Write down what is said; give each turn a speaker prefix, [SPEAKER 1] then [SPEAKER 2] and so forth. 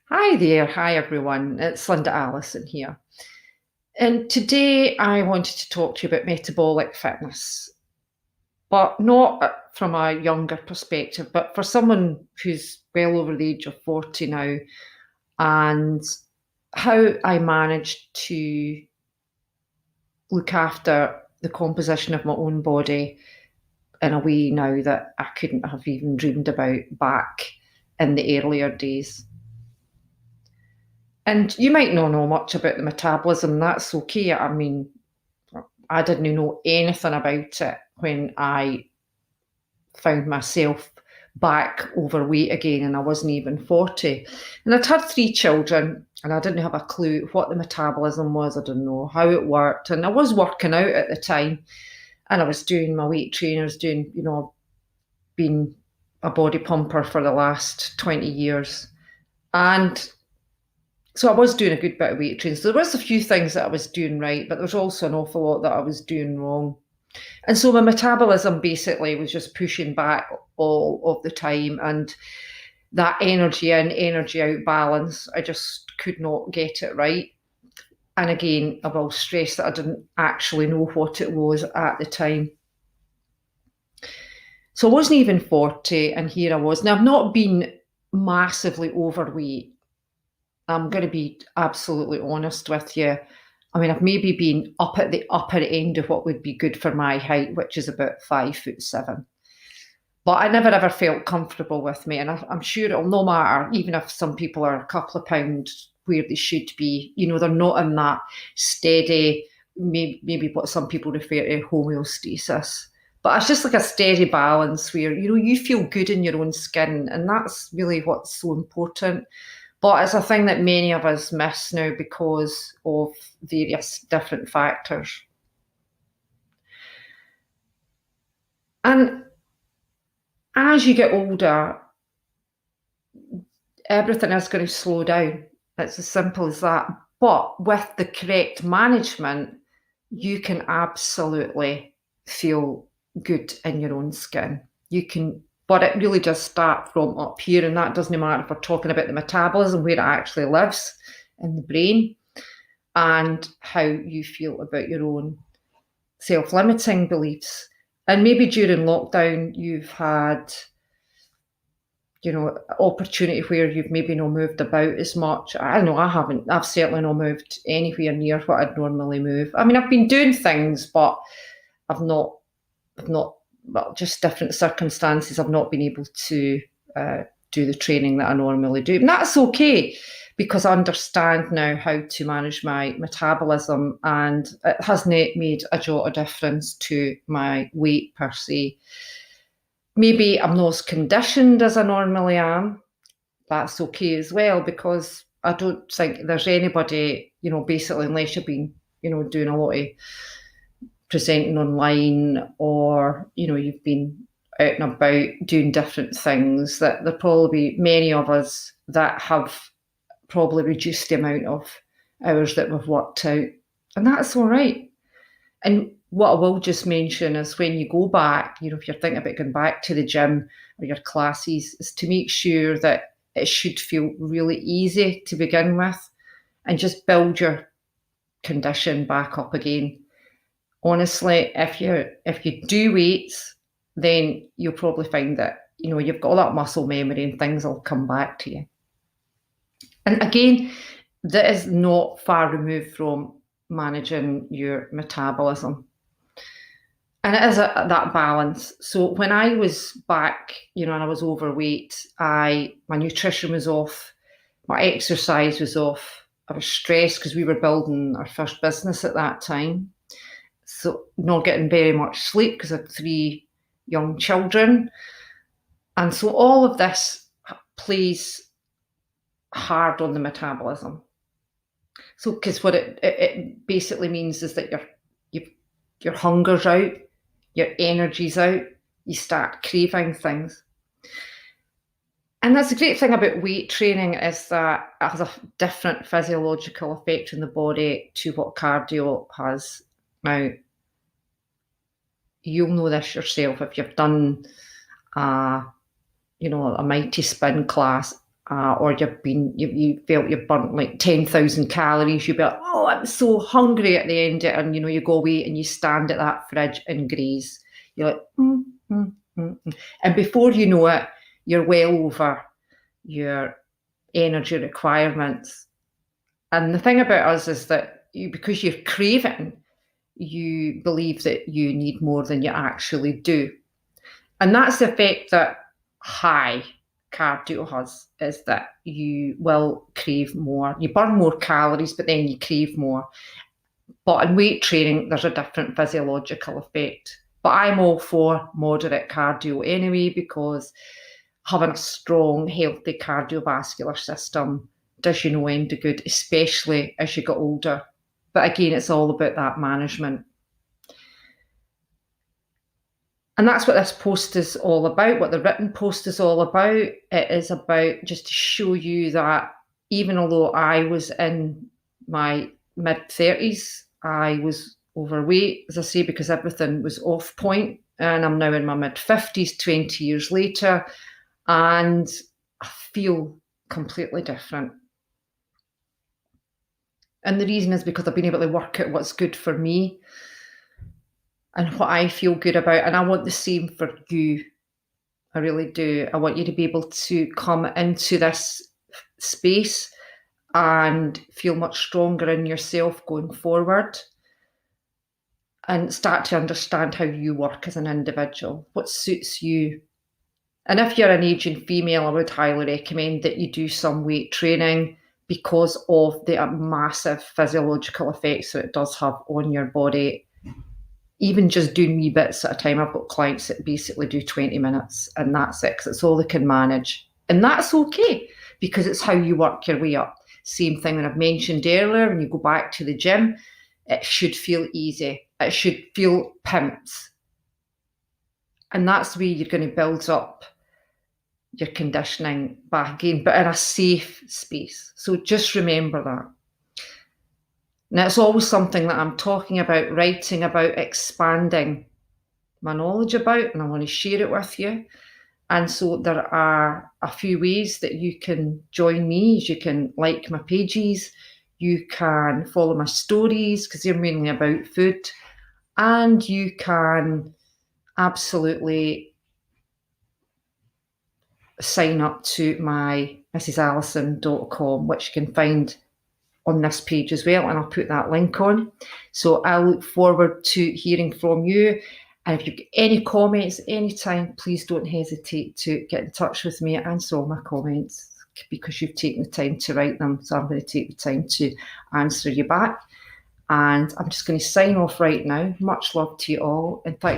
[SPEAKER 1] Hi there. Hi, everyone. It's Linda Allison here. And today I wanted to talk to you about metabolic fitness, but not from a younger perspective, but for someone who's well over the age of 40 now, and how I managed to look after the composition of my own body in a way now that I couldn't have even dreamed about back in the earlier days. And you might not know much about the metabolism. That's okay. I mean, I didn't know anything about it when I found myself back overweight again, and I wasn't even 40. And I'd had three children, and I didn't have a clue what the metabolism was. I didn't know how it worked. And I was working out at the time, and I was doing my weight training, I was doing, being a body pumper for the last 20 years. And so I was doing a good bit of weight training. So there was a few things that I was doing right, but there was also an awful lot that I was doing wrong. And so my metabolism basically was just pushing back all of the time. And that energy in, energy out balance, I just could not get it right. And again, I will stress that I didn't actually know what it was at the time. So I wasn't even 40, and here I was. Now, I've not been massively overweight. I'm going to be absolutely honest with you. I mean, I've maybe been up at the upper end of what would be good for my height, which is about 5'7". But I never ever felt comfortable with me. And I'm sure it'll no matter, even if some people are a couple of pounds where they should be, they're not in that steady, maybe what some people refer to homeostasis. But it's just like a steady balance where, you feel good in your own skin. And that's really what's so important. But it's a thing that many of us miss now because of various different factors. And as you get older, everything is going to slow down. It's as simple as that. But with the correct management, you can absolutely feel good in your own skin. But it really does start from up here, and that doesn't matter if we're talking about the metabolism, where it actually lives in the brain, and how you feel about your own self-limiting beliefs. And maybe during lockdown, you've had, opportunity where you've maybe not moved about as much. I don't know, I haven't. I've certainly not moved anywhere near what I'd normally move. I mean, I've been doing things, but well, just different circumstances. I've not been able to do the training that I normally do. And that's okay because I understand now how to manage my metabolism, and it hasn't made a jot of difference to my weight per se. Maybe I'm not as conditioned as I normally am. That's okay as well, because I don't think there's anybody, basically, unless you've been, doing a lot of presenting online, or, you've been out and about doing different things, that there probably be many of us that have probably reduced the amount of hours that we've worked out. And that's all right. And what I will just mention is when you go back, if you're thinking about going back to the gym or your classes, is to make sure that it should feel really easy to begin with, and just build your condition back up again. Honestly, if you do weights, then you'll probably find that, you've got all that muscle memory and things will come back to you. And again, that is not far removed from managing your metabolism. And it is that balance. So when I was back, and I was overweight, my nutrition was off, my exercise was off. I was stressed because we were building our first business at that time. So not getting very much sleep because I had three young children. And so all of this plays hard on the metabolism. So because what it basically means is that your hunger's out, your energy's out, you start craving things. And that's the great thing about weight training, is that it has a different physiological effect on the body to what cardio has. Now, you'll know this yourself if you've done a mighty spin class. or you felt you burnt like 10,000 calories, you'd be like, oh, I'm so hungry at the end of it. And, you go away and you stand at that fridge and graze. You're like, And before you know it, you're well over your energy requirements. And the thing about us is that because you're craving, you believe that you need more than you actually do. And that's the effect that high cardio has, is that you will crave more. You burn more calories, but then you crave more. But in weight training, there's a different physiological effect. But I'm all for moderate cardio anyway, because having a strong, healthy cardiovascular system does you no end of good, especially as you get older. But again, it's all about that management. And that's what this post is all about, what the written post is all about. It is about just to show you that even although I was in my mid-30s, I was overweight, as I say, because everything was off point. And I'm now in my mid-50s, 20 years later, and I feel completely different. And the reason is because I've been able to work out what's good for me and what I feel good about. And I want the same for you. I really do. I want you to be able to come into this space and feel much stronger in yourself going forward, and start to understand how you work as an individual, what suits you. And if you're an aging female, I would highly recommend that you do some weight training, because of the massive physiological effects that it does have on your body. Even just doing wee bits at a time. I've got clients that basically do 20 minutes and that's it, because it's all they can manage. And that's okay, because it's how you work your way up. Same thing that I've mentioned earlier, when you go back to the gym, it should feel easy. It should feel pimped. And that's the way you're going to build up your conditioning back again, but in a safe space. So just remember that. Now, it's always something that I'm talking about, writing about, expanding my knowledge about, and I want to share it with you. And so there are a few ways that you can join me. You can like my pages, you can follow my stories, because they're mainly about food, and you can absolutely sign up to my mrsallison.com, which you can find on this page as well, and I'll put that link on. So I look forward to hearing from you. And if you've got any comments anytime, please don't hesitate to get in touch with me. I answer all my comments because you've taken the time to write them. So I'm going to take the time to answer you back. And I'm just going to sign off right now. Much love to you all, and thanks